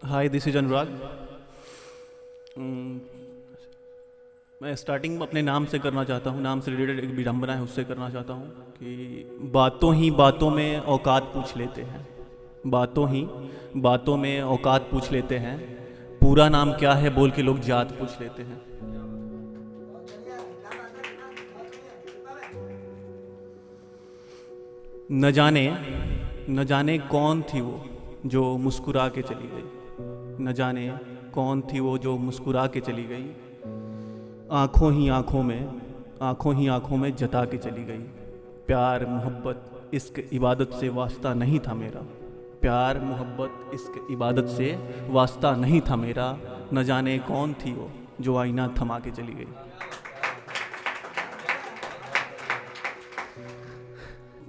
Hi, this is अनुराग। मैं starting में अपने नाम से करना चाहता हूँ। नाम से रिलेटेड एक विडंबना है, उससे करना चाहता हूँ कि बातों ही बातों में औकात पूछ लेते हैं। बातों ही बातों में औकात पूछ लेते हैं। पूरा नाम क्या है बोल के लोग जात पूछ लेते हैं। न जाने कौन थी वो जो मुस्कुरा के चली गई। न जाने कौन थी वो जो मुस्कुरा के चली गई। आँखों ही आँखों में जता के चली गई। प्यार मोहब्बत इश्क इबादत से वास्ता नहीं था मेरा। प्यार मोहब्बत इश्क इबादत से वास्ता नहीं था मेरा। न जाने कौन थी वो जो आईना थमा के चली गई।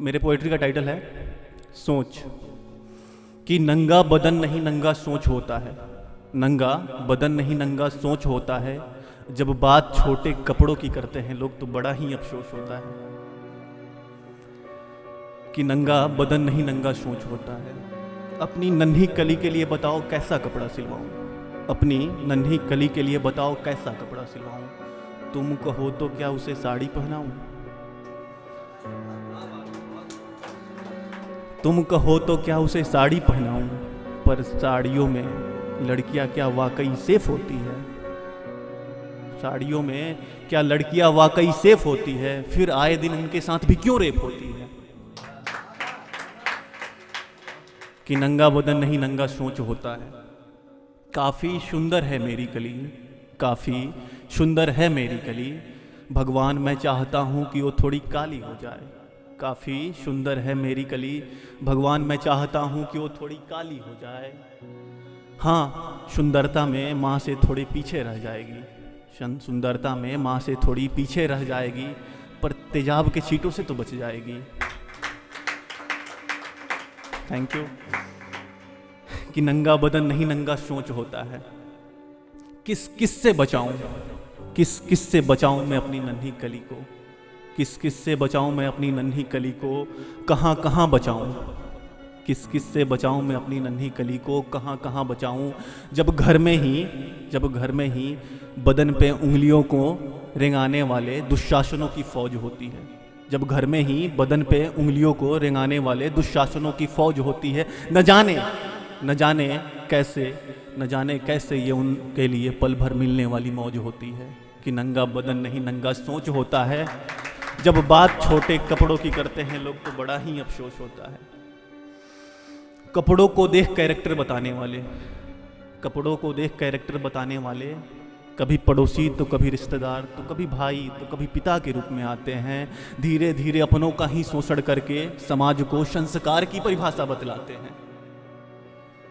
मेरे पोइट्री का टाइटल है सोच। कि नंगा बदन नहीं नंगा सोच होता है। नंगा बदन नहीं नंगा सोच होता है। जब बात छोटे कपड़ों की करते हैं लोग तो बड़ा ही अफसोस होता है। कि नंगा बदन नहीं नंगा सोच होता है। अपनी नन्ही कली के लिए बताओ कैसा कपड़ा सिलवाऊं। अपनी नन्ही कली के लिए बताओ कैसा कपड़ा सिलवाऊं। तुम कहो तो क्या उसे साड़ी पहनाऊं। तुम कहो तो क्या उसे साड़ी पहनाऊं। पर साड़ियों में लड़कियां क्या वाकई सेफ होती है। साड़ियों में क्या लड़कियां वाकई सेफ होती है। फिर आए दिन उनके साथ भी क्यों रेप होती है। कि नंगा बदन नहीं नंगा सोच होता है। काफ़ी सुंदर है मेरी कली। काफ़ी सुंदर है मेरी कली। भगवान मैं चाहता हूँ कि वो थोड़ी काली हो जाए। काफ़ी सुंदर है मेरी कली। भगवान मैं चाहता हूँ कि वो थोड़ी काली हो जाए। हाँ, सुंदरता में माँ से थोड़ी पीछे रह जाएगी। सुंदरता में माँ से थोड़ी पीछे रह जाएगी। पर तेजाब के छींटों से तो बच जाएगी। Thank you. कि नंगा बदन नहीं नंगा सोच होता है। किस से बचाऊं। किस से बचाऊं मैं अपनी नन्ही कली को। किस से बचाऊं मैं अपनी नन्ही कली को। कहाँ बचाऊं। किस से बचाऊं मैं अपनी नन्ही कली को। कहाँ बचाऊं। जब घर में ही बदन पे उंगलियों को रेंगाने वाले दुशासनों की फौज होती है। जब घर में ही बदन पे उंगलियों को रेंगाने वाले दुशासनों की फौज होती है। न जाने कैसे ये उनके लिए पल भर मिलने वाली मौज होती है। कि नंगा बदन नहीं नंगा सोच होता है। जब बात छोटे कपड़ों की करते हैं लोग तो बड़ा ही अफसोस होता है। कपड़ों को देख कैरेक्टर बताने वाले कभी पड़ोसी तो कभी रिश्तेदार तो कभी भाई तो कभी पिता के रूप में आते हैं। धीरे धीरे अपनों का ही शोषण करके समाज को संस्कार की परिभाषा बतलाते हैं।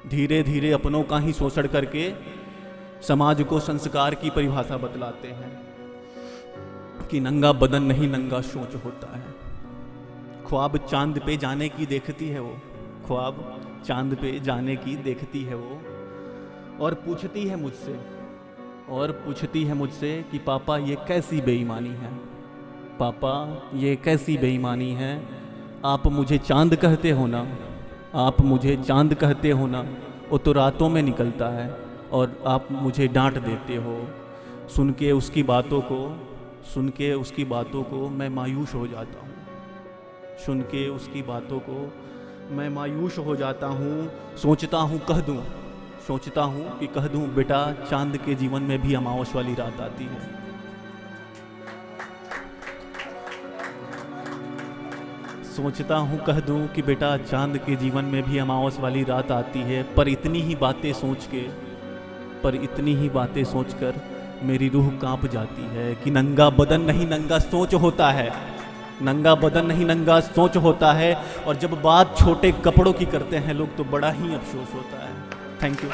धीरे धीरे अपनों का ही शोषण करके समाज को संस्कार की परिभाषा बतलाते हैं। कि नंगा बदन नहीं नंगा सोच होता है। ख्वाब चांद पे जाने की देखती है वो। ख्वाब चांद पे जाने की देखती है वो। और पूछती है मुझसे कि पापा ये कैसी बेईमानी है। पापा ये कैसी बेईमानी है। आप मुझे चांद कहते हो ना। आप मुझे चांद कहते हो ना। वो तो रातों में निकलता है और आप मुझे डांट देते हो। सुन के उसकी बातों को मैं मायूस हो जाता हूँ। सुन के उसकी बातों को मैं मायूस हो जाता हूँ। सोचता हूँ कि कह दूँ बेटा चांद के जीवन में भी अमावस वाली रात आती है। सोचता हूँ कह दूँ कि बेटा चांद के जीवन में भी अमावस वाली रात आती है। पर इतनी ही बातें सोचकर मेरी रूह कांप जाती है। कि नंगा बदन नहीं नंगा सोच होता है। नंगा बदन नहीं नंगा सोच होता है। और जब बात छोटे कपड़ों की करते हैं लोग तो बड़ा ही अफसोस होता है। Thank you.